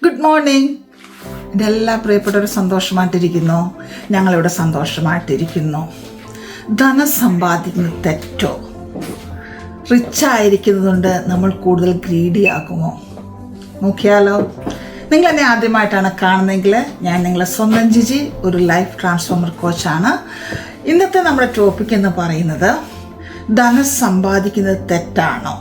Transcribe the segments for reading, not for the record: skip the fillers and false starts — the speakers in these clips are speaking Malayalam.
Good morning. എൻ്റെ എല്ലാ പ്രിയപ്പെട്ടവരും സന്തോഷമായിട്ടിരിക്കുന്നു. ഞങ്ങളിവിടെ സന്തോഷമായിട്ടിരിക്കുന്നു. ധനം സമ്പാദിക്കുന്നത് തെറ്റോ? റിച്ചായിരിക്കുന്നതുകൊണ്ട് നമ്മൾ കൂടുതൽ ഗ്രീഡി ആകുമോ? നോക്കിയാലോ. നിങ്ങൾ എന്നെ ആദ്യമായിട്ടാണ് കാണുന്നതെങ്കിൽ ഞാൻ നിങ്ങളെ സ്വന്തം ജിജി, ഒരു ലൈഫ് ട്രാൻസ്ഫോമർ കോച്ചാണ്. ഇന്നത്തെ നമ്മുടെ ടോപ്പിക് എന്ന് പറയുന്നത് ധനം സമ്പാദിക്കുന്നത് തെറ്റാണോ?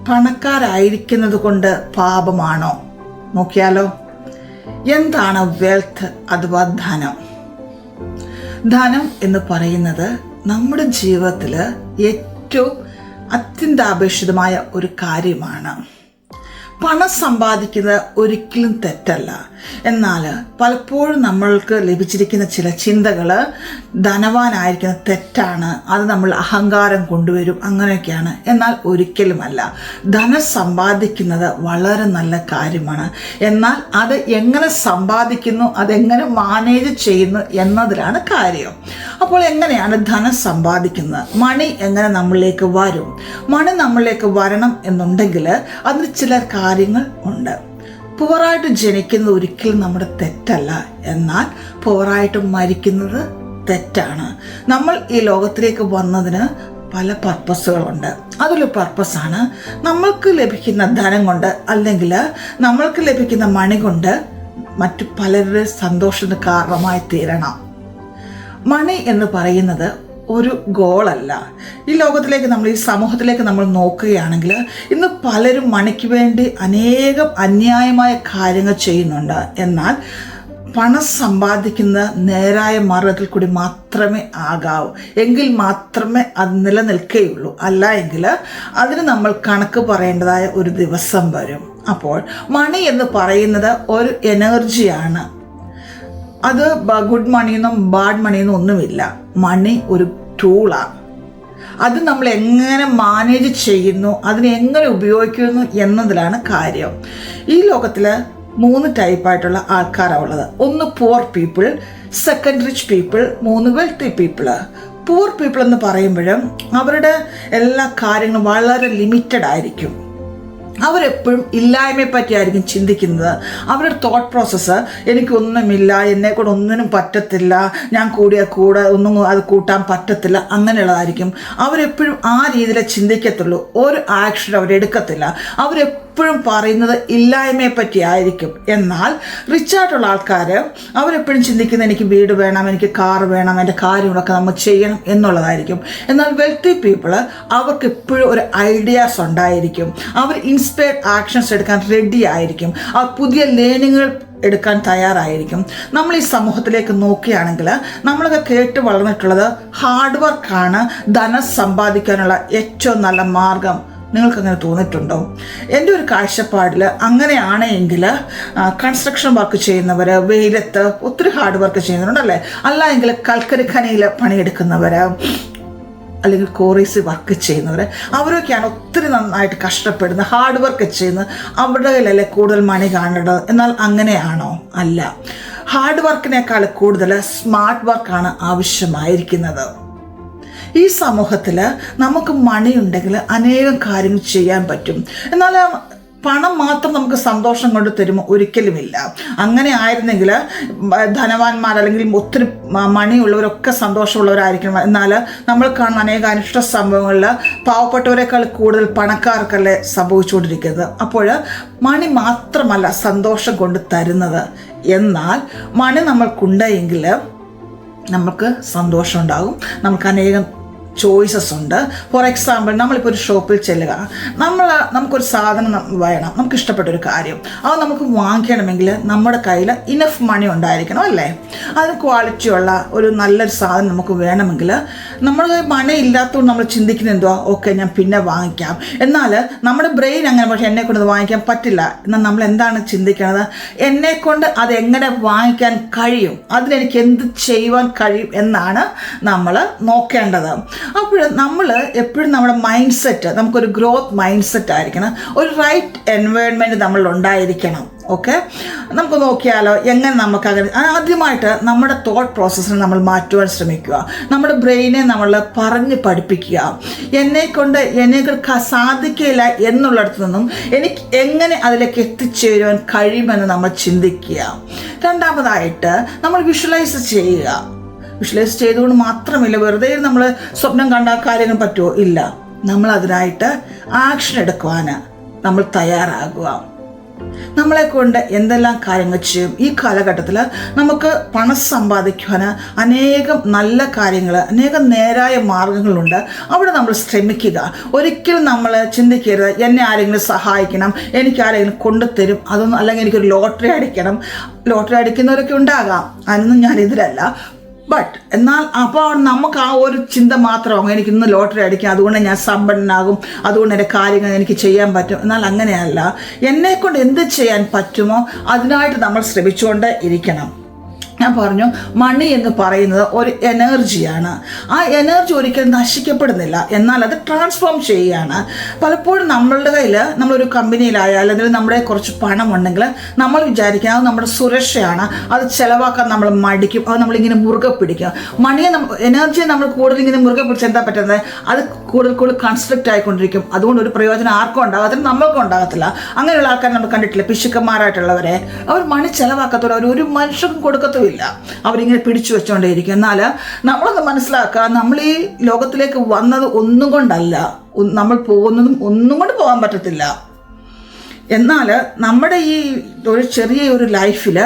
പണക്കാരായിരിക്കുന്നത് കൊണ്ട് പാപമാണോ? നോക്കിയാലോ. എന്താണ് വെൽത്ത് അഥവാ ധനം? ധനം എന്ന് പറയുന്നത് നമ്മുടെ ജീവിതത്തിൽ ഏറ്റവും അത്യന്താപേക്ഷിതമായ ഒരു കാര്യമാണ്. പണം സമ്പാദിക്കുന്നത് ഒരിക്കലും തെറ്റല്ല. എന്നാൽ പലപ്പോഴും നമ്മൾക്ക് ലഭിച്ചിരിക്കുന്ന ചില ചിന്തകൾ ധനവാനായിരിക്കുന്നത് തെറ്റാണ്, അത് നമ്മൾ അഹങ്കാരം കൊണ്ടുവരും, അങ്ങനെയൊക്കെയാണ്. എന്നാൽ ഒരിക്കലുമല്ല. ധനം സമ്പാദിക്കുന്നത് വളരെ നല്ല കാര്യമാണ്. എന്നാൽ അത് എങ്ങനെ സമ്പാദിക്കുന്നു, അതെങ്ങനെ മാനേജ് ചെയ്യുന്നു എന്നതിലാണ് കാര്യം. അപ്പോൾ എങ്ങനെയാണ് ധനം സമ്പാദിക്കുന്നത്? മണി എങ്ങനെ നമ്മളിലേക്ക് വരും? മണി നമ്മളിലേക്ക് വരണം എന്നുണ്ടെങ്കിൽ അതിന് ചില കാര്യങ്ങൾ ഉണ്ട്. പുവറായിട്ട് ജനിക്കുന്നത് ഒരിക്കലും നമ്മുടെ തെറ്റല്ല. എന്നാൽ പുവറായിട്ട് മരിക്കുന്നത് തെറ്റാണ്. നമ്മൾ ഈ ലോകത്തിലേക്ക് വന്നതിന് പല പർപ്പസുകളുണ്ട്. അതിലൊരു പർപ്പസാണ് നമ്മൾക്ക് ലഭിക്കുന്ന ധനം കൊണ്ട്, അല്ലെങ്കിൽ നമ്മൾക്ക് ലഭിക്കുന്ന മണി കൊണ്ട് മറ്റു പലരുടെ സന്തോഷത്തിന് കാരണമായി തീരണം. മണി എന്ന് പറയുന്നത് ഒരു ഗോളല്ല. ഈ ലോകത്തിലേക്ക് നമ്മൾ, ഈ സമൂഹത്തിലേക്ക് നമ്മൾ നോക്കുകയാണെങ്കിൽ ഇന്ന് പലരും മണിക്ക് വേണ്ടി അനേകം അന്യായമായ കാര്യങ്ങൾ ചെയ്യുന്നുണ്ട്. എന്നാൽ പണം സമ്പാദിക്കുന്ന നേരായ മാർഗത്തിൽ കൂടി മാത്രമേ ആകാവൂ. എങ്കിൽ മാത്രമേ അത് നിലനിൽക്കുകയുള്ളൂ. അല്ല എങ്കിൽ അതിന് നമ്മൾ കണക്ക് പറയേണ്ടതായ ഒരു ദിവസം വരും. അപ്പോൾ മണി എന്ന് പറയുന്നത് ഒരു എനർജിയാണ്. അത് ഗുഡ് മണിയെന്നും ബാഡ് മണിയെന്നും ഒന്നുമില്ല. മണി ഒരു ടൂളാണ്. അത് നമ്മൾ എങ്ങനെ മാനേജ് ചെയ്യുന്നു, അതിനെ എങ്ങനെ ഉപയോഗിക്കുന്നു എന്നതിലാണ് കാര്യം. ഈ ലോകത്തിൽ 3 ടൈപ്പായിട്ടുള്ള ആൾക്കാരാണ് ഉള്ളത്. ഒന്ന് poor people, second rich people, 3 wealthy people. Poor people എന്ന് പറയുമ്പോഴും അവരുടെ എല്ലാ കാര്യങ്ങളും വളരെ ലിമിറ്റഡ് ആയിരിക്കും. അവരെപ്പോഴും ഇല്ലായ്മയെ പറ്റിയായിരിക്കും ചിന്തിക്കുന്നത്. അവരുടെ തോട്ട് പ്രോസസ്സ് എനിക്കൊന്നുമില്ല, എന്നെക്കൂടെ ഒന്നിനും പറ്റത്തില്ല, ഞാൻ കൂടെ ഒന്നും അത് കൂട്ടാൻ പറ്റത്തില്ല, അങ്ങനെയുള്ളതായിരിക്കും. അവരെപ്പോഴും ആ രീതിയിലേ ചിന്തിക്കത്തുള്ളൂ. ഒരു ആക്ഷൻ അവരെടുക്കത്തില്ല. അവരെപ്പോഴും പറയുന്നത് ഇല്ലായ്മയെ പറ്റി ആയിരിക്കും. എന്നാൽ റിച്ചായിട്ടുള്ള ആൾക്കാർ അവരെപ്പോഴും ചിന്തിക്കുന്നത് എനിക്ക് വീട് വേണം, എനിക്ക് കാർ വേണം, എൻ്റെ കാര്യങ്ങളൊക്കെ നമ്മൾ ചെയ്യണം എന്നുള്ളതായിരിക്കും. എന്നാൽ വെൽത്തി പീപ്പിൾ അവർക്ക് എപ്പോഴും ഒരു ഐഡിയാസ് ഉണ്ടായിരിക്കും. അവർ ഇൻസ്പയർഡ് ആക്ഷൻസ് എടുക്കാൻ റെഡി ആയിരിക്കും. അവർ പുതിയ ലേണിങ്ങുകൾ എടുക്കാൻ തയ്യാറായിരിക്കും. നമ്മൾ ഈ സമൂഹത്തിലേക്ക് നോക്കുകയാണെങ്കിൽ നമ്മളൊക്കെ കേട്ട് വളർന്നിട്ടുള്ളത് ഹാർഡ് വർക്കാണ് ധനം സമ്പാദിക്കാനുള്ള ഏറ്റവും നല്ല മാർഗം. നിങ്ങൾക്കങ്ങനെ തോന്നിയിട്ടുണ്ടോ? എൻ്റെ ഒരു കാഴ്ചപ്പാടിൽ അങ്ങനെയാണ് എങ്കിൽ കൺസ്ട്രക്ഷൻ വർക്ക് ചെയ്യുന്നവർ, വെയിലത്ത് ഒത്തിരി ഹാർഡ് വർക്ക് ചെയ്യുന്നവരുണ്ടല്ലേ, അല്ല എങ്കിൽ കൽക്കരി ഖനിയിൽ പണിയെടുക്കുന്നവർ, അല്ലെങ്കിൽ കോറീസ് വർക്ക് ചെയ്യുന്നവർ, അവരൊക്കെയാണ് ഒത്തിരി നന്നായിട്ട് കഷ്ടപ്പെടുന്നത്, ഹാർഡ് വർക്ക് ചെയ്യുന്നത്. അവരുടെ കയ്യിലല്ലേ കൂടുതൽ മണി കാണേണ്ടത്. എന്നാൽ അങ്ങനെയാണോ? അല്ല. ഹാർഡ് വർക്കിനേക്കാൾ കൂടുതൽ സ്മാർട്ട് വർക്കാണ് ആവശ്യമായിരിക്കുന്നത്. ഈ സമൂഹത്തിൽ നമുക്ക് മണി ഉണ്ടെങ്കിൽ അനേകം കാര്യങ്ങൾ ചെയ്യാൻ പറ്റും. എന്നാൽ പണം മാത്രം നമുക്ക് സന്തോഷം കൊണ്ട് തരുമോ? ഒരിക്കലുമില്ല. അങ്ങനെ ആയിരുന്നെങ്കിൽ ധനവാന്മാർ അല്ലെങ്കിൽ ഒത്തിരി മണിയുള്ളവരൊക്കെ സന്തോഷമുള്ളവരായിരിക്കണം. എന്നാൽ നമ്മൾ കാണുന്ന അനേക അനിഷ്ട സംഭവങ്ങളിൽ പാവപ്പെട്ടവരെക്കാൾ കൂടുതൽ പണക്കാർക്കല്ലേ സംഭവിച്ചുകൊണ്ടിരിക്കുന്നത്. അപ്പോൾ മണി മാത്രമല്ല സന്തോഷം കൊണ്ട് തരുന്നത്. എന്നാൽ മണി നമ്മൾക്കുണ്ടെങ്കിൽ നമുക്ക് സന്തോഷം ഉണ്ടാകും. നമുക്ക് അനേകം ചോയ്സസ് ഉണ്ട്. ഫോർ എക്സാമ്പിൾ, നമ്മളിപ്പോൾ ഒരു ഷോപ്പിൽ ചെല്ലുക, നമുക്കൊരു സാധനം വേണം, നമുക്ക് ഇഷ്ടപ്പെട്ടൊരു കാര്യം, അത് നമുക്ക് വാങ്ങിക്കണമെങ്കിൽ നമ്മുടെ കയ്യിൽ ഇനഫ് മണി ഉണ്ടായിരിക്കണം, അല്ലേ? അതിന് ക്വാളിറ്റിയുള്ള ഒരു നല്ലൊരു സാധനം നമുക്ക് വേണമെങ്കിൽ നമ്മുടെ മണി ഇല്ലാത്തതുകൊണ്ട് നമ്മൾ ചിന്തിക്കുന്നത് എന്തുവാ? ഓക്കെ, ഞാൻ പിന്നെ വാങ്ങിക്കാം. എന്നാൽ നമ്മുടെ ബ്രെയിൻ അങ്ങനെ, പക്ഷേ എന്നെക്കൊണ്ട് അത് വാങ്ങിക്കാൻ പറ്റില്ല. എന്നാൽ നമ്മൾ എന്താണ് ചിന്തിക്കുന്നത്? എന്നെക്കൊണ്ട് അതെങ്ങനെ വാങ്ങിക്കാൻ കഴിയും, അതിനെനിക്ക് എന്ത് ചെയ്യുവാൻ കഴിയും എന്നാണ് നമ്മൾ നോക്കേണ്ടത്. അപ്പോൾ നമ്മൾ എപ്പോഴും നമ്മുടെ മൈൻഡ് സെറ്റ്, നമുക്കൊരു ഗ്രോത്ത് മൈൻഡ് സെറ്റ് ആയിരിക്കണം, ഒരു റൈറ്റ് എൻവയോൺമെൻറ്റ് നമ്മൾ ഉണ്ടായിരിക്കണം. ഓക്കെ, നമുക്ക് നോക്കിയാലോ എങ്ങനെ നമുക്ക് അങ്ങനെ ആദ്യമായിട്ട് നമ്മുടെ തോട്ട് പ്രോസസ്സിനെ നമ്മൾ മാറ്റുവാൻ ശ്രമിക്കുക. നമ്മുടെ ബ്രെയിനെ നമ്മൾ പറഞ്ഞ് പഠിപ്പിക്കുക. എന്നെക്കൊണ്ട് സാധിക്കില്ല എന്നുള്ളിടത്തു നിന്നും എനിക്ക് എങ്ങനെ അതിലേക്ക് എത്തിച്ചേരുവാൻ കഴിയുമെന്ന് നമ്മൾ ചിന്തിക്കുക. രണ്ടാമതായിട്ട് നമ്മൾ വിഷ്വലൈസ് ചെയ്യുക. വിഷ്വലൈസ് ചെയ്തുകൊണ്ട് മാത്രമില്ല, വെറുതെ നമ്മൾ സ്വപ്നം കണ്ട കാര്യങ്ങൾ പറ്റുമോ? ഇല്ല. നമ്മൾ അതിനായിട്ട് ആക്ഷൻ എടുക്കുവാൻ നമ്മൾ തയ്യാറാകുക. നമ്മളെ കൊണ്ട് എന്തെല്ലാം കാര്യങ്ങൾ ചെയ്യും. ഈ കാലഘട്ടത്തിൽ നമുക്ക് പണം സമ്പാദിക്കുവാൻ അനേകം നല്ല കാര്യങ്ങൾ, അനേകം നേരായ മാർഗങ്ങളുണ്ട്. അവിടെ നമ്മൾ ശ്രമിക്കുക. ഒരിക്കലും നമ്മൾ ചിന്തിക്കരുത് എന്നെ ആരെങ്കിലും സഹായിക്കണം, എനിക്ക് ആരെങ്കിലും കൊണ്ടുതരും, അതൊന്നും, അല്ലെങ്കിൽ എനിക്കൊരു ലോട്ടറി അടിക്കണം. ലോട്ടറി അടിക്കുന്നവരൊക്കെ ഉണ്ടാകാം, അതിനൊന്നും ഞാൻ എതിരല്ല. എന്നാൽ അപ്പോൾ നമുക്ക് ആ ഒരു ചിന്ത മാത്രമാകും, എനിക്കിന്ന് ലോട്ടറി അടിക്കാം, അതുകൊണ്ട് ഞാൻ സമ്പന്നനാകും, അതുകൊണ്ട് എൻ്റെ കാര്യങ്ങൾ എനിക്ക് ചെയ്യാൻ പറ്റും. എന്നാൽ അങ്ങനെയല്ല. എന്നെക്കൊണ്ട് എന്ത് ചെയ്യാൻ പറ്റുമോ അതിനായിട്ട് നമ്മൾ ശ്രമിച്ചുകൊണ്ട് ഇരിക്കണം. ഞാൻ പറഞ്ഞു, മണി എന്ന് പറയുന്നത് ഒരു എനർജിയാണ്. ആ എനർജി ഒരിക്കലും നശിക്കപ്പെടുന്നില്ല, എന്നാൽ അത് ട്രാൻസ്ഫോം ചെയ്യുകയാണ്. പലപ്പോഴും നമ്മളുടെ കയ്യിൽ, നമ്മളൊരു കമ്പനിയിലായാലും അല്ലെങ്കിൽ നമ്മുടെ കുറച്ച് പണം ഉണ്ടെങ്കിൽ നമ്മൾ വിചാരിക്കുക അത് നമ്മുടെ സുരക്ഷയാണ്, അത് ചിലവാക്കാൻ നമ്മൾ മടിക്കും, അത് നമ്മളിങ്ങനെ മുറുകെ പിടിക്കും. മണിയെ എനർജിയെ നമ്മൾ കൂടുതൽ ഇങ്ങനെ മുറുകെ പിടിച്ച് എന്താ പറ്റുന്നത്? അത് കൂടുതൽ കൺസ്ട്രക്റ്റ് ആയിക്കൊണ്ടിരിക്കും. അതുകൊണ്ട് ഒരു പ്രയോജനം ആർക്കും ഉണ്ടാകത്തില്ല, നമ്മൾക്കും ഉണ്ടാകത്തില്ല. അങ്ങനെയുള്ള ആൾക്കാർ നമ്മൾ കണ്ടിട്ടില്ല, പിശുക്കന്മാരായിട്ടുള്ളവരെ. അവർ മണി ചിലവാക്കത്തോടെ അവർ ഒരു മനുഷ്യർക്കും കൊടുക്കത്തുമില്ല, അവരിങ്ങനെ പിടിച്ചു വെച്ചോണ്ടേയിരിക്കും. എന്നാൽ നമ്മളൊന്ന് മനസ്സിലാക്കുക, നമ്മൾ ഈ ലോകത്തിലേക്ക് വന്നത് ഒന്നും കൊണ്ടല്ല, നമ്മൾ പോകുന്നതും ഒന്നും കൊണ്ട് പോകാൻ പറ്റത്തില്ല. എന്നാൽ നമ്മുടെ ഈ ഒരു ചെറിയ ഒരു ലൈഫിൽ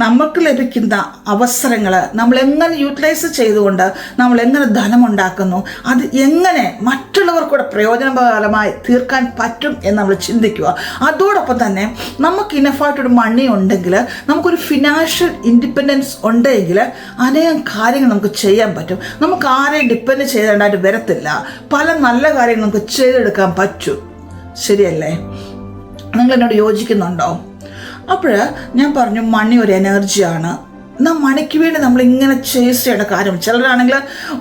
നമുക്ക് ലഭിക്കുന്ന അവസരങ്ങൾ നമ്മൾ എങ്ങനെ യൂട്ടിലൈസ് ചെയ്തുകൊണ്ട് നമ്മൾ എങ്ങനെ ധനമുണ്ടാക്കുന്നു, അത് എങ്ങനെ മറ്റുള്ളവർക്കൂടെ പ്രയോജനകരമായി തീർക്കാൻ പറ്റും എന്ന് നമ്മൾ ചിന്തിക്കുക. അതോടൊപ്പം തന്നെ നമുക്ക് ഇനഫായിട്ടൊരു മണി ഉണ്ടെങ്കിൽ, നമുക്കൊരു ഫിനാൻഷ്യൽ ഇൻഡിപെൻഡൻസ് ഉണ്ടെങ്കിൽ അനേകം കാര്യങ്ങൾ നമുക്ക് ചെയ്യാൻ പറ്റും. നമുക്ക് ആരെയും ഡിപ്പെൻഡ് ചെയ്തേണ്ടതായിട്ട് വരത്തില്ല. പല നല്ല കാര്യങ്ങൾ നമുക്ക് ചെയ്തെടുക്കാൻ പറ്റും. ശരിയല്ലേ? നിങ്ങൾ എന്നോട് യോജിക്കുന്നുണ്ടോ? അപ്പോൾ ഞാൻ പറഞ്ഞു, മണി ഒരു എനർജിയാണ്. എന്നാൽ മണിക്ക് വേണ്ടി നമ്മളിങ്ങനെ ചേസ് ചെയ്യേണ്ട കാര്യം, ചിലരാണെങ്കിൽ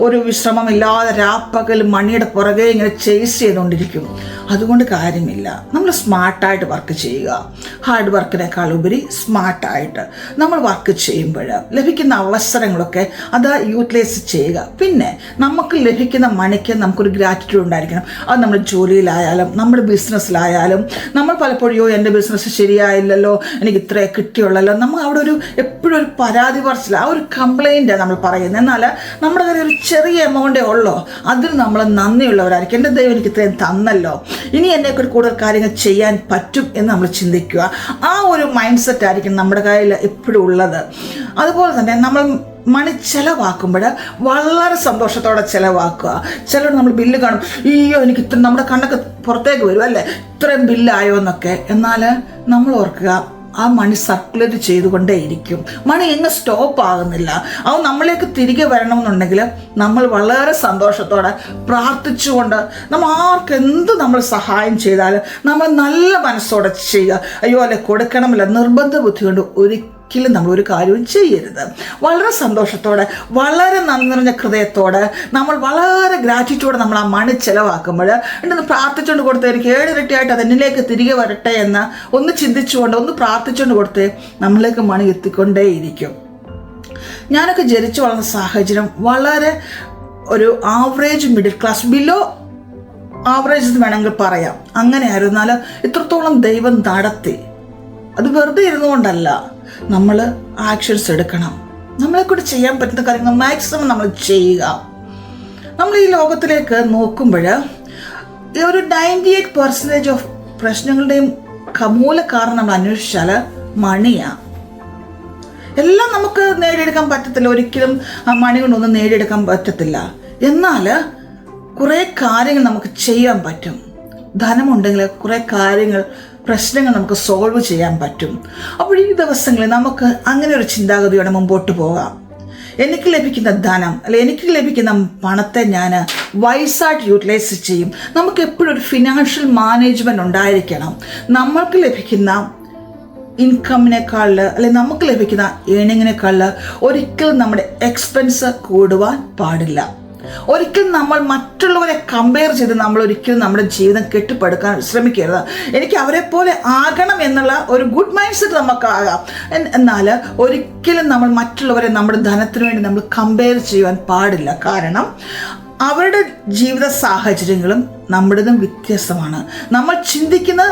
ഒരു വിശ്രമമില്ലാതെ രാപ്പകൽ മണിയുടെ പുറകെ ഇങ്ങനെ ചേസ് ചെയ്തുകൊണ്ടിരിക്കും. അതുകൊണ്ട് കാര്യമില്ല. നമ്മൾ സ്മാർട്ടായിട്ട് വർക്ക് ചെയ്യുക. ഹാർഡ് വർക്കിനേക്കാൾ ഉപരി സ്മാർട്ടായിട്ട് നമ്മൾ വർക്ക് ചെയ്യുമ്പോൾ ലഭിക്കുന്ന അവസരങ്ങളൊക്കെ അത് യൂട്ടിലൈസ് ചെയ്യുക. പിന്നെ നമുക്ക് ലഭിക്കുന്ന മണിക്ക് നമുക്കൊരു ഗ്രാറ്റിറ്റ്യൂഡ് ഉണ്ടായിരിക്കണം. അത് നമ്മുടെ ജോലിയിലായാലും നമ്മുടെ ബിസിനസ്സിലായാലും. നമ്മൾ പലപ്പോഴും എൻ്റെ ബിസിനസ് ശരിയായില്ലല്ലോ, എനിക്ക് ഇത്രേ കിട്ടിയുള്ളല്ലോ, നമ്മൾ അവിടെ ഒരു എപ്പോഴും ഒരു പരാതി പറച്ചില്ല, ആ ഒരു കംപ്ലൈൻറ്റാണ് നമ്മൾ പറയുന്നത്. എന്നാൽ നമ്മുടെ കയ്യിൽ ഒരു ചെറിയ എമൗണ്ടേ ഉള്ളൂ, അതിന് നമ്മൾ നന്ദിയുള്ളവരായിരിക്കും. എൻ്റെ ദൈവം എനിക്ക് ഇത്രയും തന്നല്ലോ, ഇനി എന്നെക്കൂടി കൂടുതൽ കാര്യങ്ങൾ ചെയ്യാൻ പറ്റും എന്ന് നമ്മൾ ചിന്തിക്കുക. ആ ഒരു മൈൻഡ് സെറ്റ് ആയിരിക്കും നമ്മുടെ കയ്യിൽ എപ്പോഴും ഉള്ളത്. അതുപോലെ തന്നെ നമ്മൾ മണി ചിലവാക്കുമ്പോൾ വളരെ സന്തോഷത്തോടെ ചിലവാക്കുക. ചിലർ നമ്മൾ ബില്ല് കാണും, അയ്യോ എനിക്ക് ഇത്ര, നമ്മുടെ കണ്ണൊക്കെ പുറത്തേക്ക് വരും അല്ലേ, ഇത്രയും ബില്ലായോ എന്നൊക്കെ. എന്നാൽ നമ്മൾ ഓർക്കുക, ആ മണി സർക്കുലേറ്റ് ചെയ്തുകൊണ്ടേയിരിക്കും. മണി എങ്ങും സ്റ്റോപ്പ് ആകുന്നില്ല. അത് നമ്മളിലേക്ക് തിരികെ വരണമെന്നുണ്ടെങ്കിൽ നമ്മൾ വളരെ സന്തോഷത്തോടെ പ്രാർത്ഥിച്ചുകൊണ്ട് നമ്മൾ ആർക്ക് എന്ത് നമ്മൾ സഹായം ചെയ്താലും നമ്മൾ നല്ല മനസ്സോടെ ചെയ്യുക. അയ്യോ അല്ലെ കൊടുക്കണമില്ല, നിർബന്ധ ബുദ്ധി കൊണ്ട് ഒരിക്കലും നമ്മൾ ഒരു കാര്യവും ചെയ്യരുത്. വളരെ സന്തോഷത്തോടെ, വളരെ നന്ദി നിറഞ്ഞ ഹൃദയത്തോടെ, നമ്മൾ വളരെ ഗ്രാറ്റിറ്റ്യൂഡ് നമ്മൾ ആ മണി ചിലവാക്കുമ്പോൾ ഉണ്ടെന്ന് പ്രാർത്ഥിച്ചുകൊണ്ട് കൊടുത്ത് എനിക്ക് 7 ഇരട്ടിയായിട്ട് അത് എന്നിലേക്ക് തിരികെ വരട്ടെ എന്ന് ഒന്ന് ചിന്തിച്ചുകൊണ്ട്, ഒന്ന് പ്രാർത്ഥിച്ചുകൊണ്ട് കൊടുത്ത് നമ്മളിലേക്ക് മണി എത്തിക്കൊണ്ടേയിരിക്കും. ഞാനൊക്കെ ജനിച്ചു വളർന്ന സാഹചര്യം വളരെ ഒരു average middle class, below average എന്ന് വേണമെങ്കിൽ പറയാം. അങ്ങനെ ആയിരുന്നാൽ ഇത്രത്തോളം ദൈവം നടത്തി. അത് വെറുതെ ഇരുന്നുകൊണ്ടല്ല, നമ്മൾ ആക്ഷൻസ് എടുക്കണം. നമ്മളെക്കൂടെ ചെയ്യാൻ പറ്റുന്ന കാര്യങ്ങൾ മാക്സിമം നമ്മൾ ചെയ്യുക. നമ്മൾ ഈ ലോകത്തിലേക്ക് നോക്കുമ്പോൾ ഒരു 98% ഓഫ് പ്രശ്നങ്ങളുടെയും മൂല കാരണം നമ്മൾ അന്വേഷിച്ചാൽ മണിയാണ്. എല്ലാം നമുക്ക് നേടിയെടുക്കാൻ പറ്റത്തില്ല, ഒരിക്കലും മണി കൊണ്ടൊന്നും നേടിയെടുക്കാൻ പറ്റത്തില്ല. എന്നാൽ കുറേ കാര്യങ്ങൾ നമുക്ക് ചെയ്യാൻ പറ്റും. ധനമുണ്ടെങ്കിൽ കുറേ കാര്യങ്ങൾ, പ്രശ്നങ്ങൾ നമുക്ക് സോൾവ് ചെയ്യാൻ പറ്റും. അപ്പോൾ ഈ ദിവസങ്ങളിൽ നമുക്ക് അങ്ങനെ ഒരു ചിന്താഗതിയോടെ മുമ്പോട്ട് പോകാം. എനിക്ക് ലഭിക്കുന്ന ധനം, അല്ലെ എനിക്ക് ലഭിക്കുന്ന പണത്തെ ഞാൻ വൈസായിട്ട് യൂട്ടിലൈസ് ചെയ്യും. നമുക്ക് എപ്പോഴും ഒരു ഫിനാൻഷ്യൽ മാനേജ്മെൻറ്റ് ഉണ്ടായിരിക്കണം. നമ്മൾക്ക് ലഭിക്കുന്ന ഇൻകമിനേക്കാൾ, അല്ലെ നമുക്ക് ലഭിക്കുന്ന ഏണിങ്ങിനേക്കാൾ ഒരിക്കലും നമ്മുടെ എക്സ്പെൻസ് കൂടുവാൻ പാടില്ല. ഒരിക്കലും നമ്മൾ മറ്റുള്ളവരെ കമ്പയർ ചെയ്ത് നമ്മൾ ഒരിക്കലും നമ്മുടെ ജീവിതം കെട്ടിപ്പടുക്കാൻ ശ്രമിക്കരുത്. എനിക്ക് അവരെ പോലെ ആകണം എന്നുള്ള ഒരു ഗുഡ് മൈൻഡ് സെറ്റ് നമുക്കാകാം. എന്നാൽ ഒരിക്കലും നമ്മൾ മറ്റുള്ളവരെ നമ്മുടെ ധനത്തിന് വേണ്ടി നമ്മൾ കമ്പയർ ചെയ്യുവാൻ പാടില്ല. കാരണം അവരുടെ ജീവിത സാഹചര്യങ്ങളും നമ്മുടേതും വ്യത്യസ്തമാണ്. നമ്മൾ ചിന്തിക്കുന്ന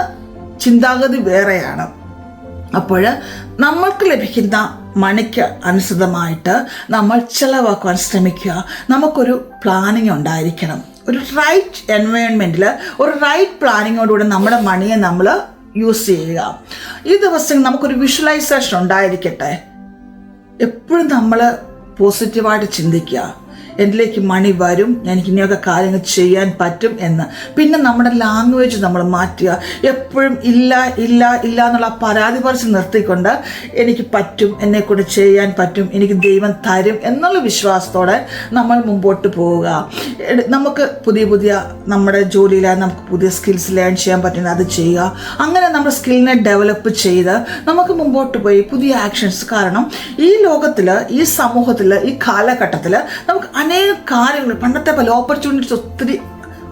ചിന്താഗതി വേറെയാണ്. അപ്പോൾ നമ്മൾക്ക് ലഭിക്കുന്ന മണിക്ക് അനുസൃതമായിട്ട് നമ്മൾ ചിലവാക്കുവാൻ ശ്രമിക്കുക. നമുക്കൊരു പ്ലാനിങ് ഉണ്ടായിരിക്കണം. ഒരു റൈറ്റ് എൻവയോൺമെൻറ്റിൽ ഒരു റൈറ്റ് പ്ലാനിങ്ങോടുകൂടി നമ്മുടെ മണിയെ നമ്മൾ യൂസ് ചെയ്യുക. ഈ ദിവസം നമുക്കൊരു വിഷ്വലൈസേഷൻ ഉണ്ടായിരിക്കട്ടെ. എപ്പോഴും നമ്മൾ പോസിറ്റീവായിട്ട് ചിന്തിക്കുക. എന്നിലേക്ക് മണി വരും, എനിക്ക് ഇനിയൊക്കെ കാര്യങ്ങൾ ചെയ്യാൻ പറ്റും എന്ന്. പിന്നെ നമ്മുടെ ലാംഗ്വേജ് നമ്മൾ മാറ്റുക. എപ്പോഴും ഇല്ല ഇല്ല ഇല്ല എന്നുള്ള പരാതി പറിച്ച് നിർത്തിക്കൊണ്ട് എനിക്ക് പറ്റും, എന്നെക്കൊണ്ട് ചെയ്യാൻ പറ്റും, എനിക്ക് ദൈവം തരും എന്നുള്ള വിശ്വാസത്തോടെ നമ്മൾ മുമ്പോട്ട് പോവുക. നമുക്ക് പുതിയ നമ്മുടെ ജോലിയിലായി നമുക്ക് പുതിയ സ്കിൽസ് ലേൺ ചെയ്യാൻ പറ്റുന്നത് അത് ചെയ്യുക. അങ്ങനെ നമ്മുടെ സ്കില്ലിനെ ഡെവലപ്പ് ചെയ്ത് നമുക്ക് മുമ്പോട്ട് പോയി പുതിയ ആക്ഷൻസ്. കാരണം ഈ ലോകത്തിൽ, ഈ സമൂഹത്തിൽ, ഈ കാലഘട്ടത്തിൽ നമുക്ക് അനേക കാര്യങ്ങൾ, പണ്ടത്തെ പോലെ ഓപ്പർച്യൂണിറ്റീസ് ഒത്തിരി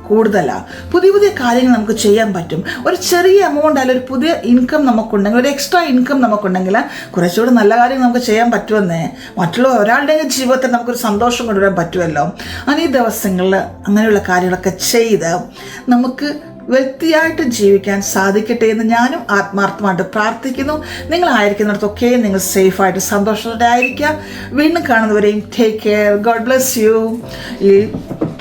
കൂടുതലാണ്. പുതിയ കാര്യങ്ങൾ നമുക്ക് ചെയ്യാൻ പറ്റും. ഒരു ചെറിയ എമൗണ്ട് ആയാലും ഒരു പുതിയ ഇൻകം നമുക്കുണ്ടെങ്കിൽ, ഒരു എക്സ്ട്രാ ഇൻകം നമുക്കുണ്ടെങ്കിൽ കുറച്ചുകൂടി നല്ല കാര്യങ്ങൾ നമുക്ക് ചെയ്യാൻ പറ്റുമെന്നേ. മറ്റുള്ള ഒരാളുടെ ജീവിതത്തിൽ നമുക്കൊരു സന്തോഷം കൊണ്ടുവരാൻ പറ്റുമല്ലോ. അങ്ങനെ ഈ ദിവസങ്ങളിൽ അങ്ങനെയുള്ള കാര്യങ്ങളൊക്കെ ചെയ്ത് നമുക്ക് വ്യക്തിയായിട്ട് ജീവിക്കാൻ സാധിക്കട്ടെ എന്ന് ഞാനും ആത്മാർത്ഥമായിട്ട് പ്രാർത്ഥിക്കുന്നു. നിങ്ങളായിരിക്കുന്നിടത്തൊക്കെ നിങ്ങൾ സേഫായിട്ട് സന്തോഷത്തോടെ ആയിരിക്കുക. വീണ്ടും കാണുന്നവരെയും take care. God bless you. ഈ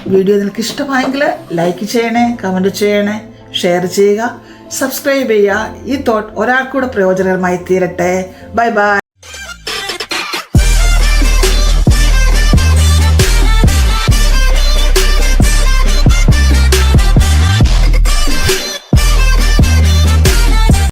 വീഡിയോ നിങ്ങൾക്ക് ഇഷ്ടമായെങ്കിൽ ലൈക്ക് ചെയ്യണേ, കമൻറ്റ് ചെയ്യണേ, ഷെയർ ചെയ്യുക, സബ്സ്ക്രൈബ് ചെയ്യുക. ഈ തോട്ട് ഒരാൾക്കൂടെ പ്രയോജനകരമായി തീരട്ടെ. Bye bye.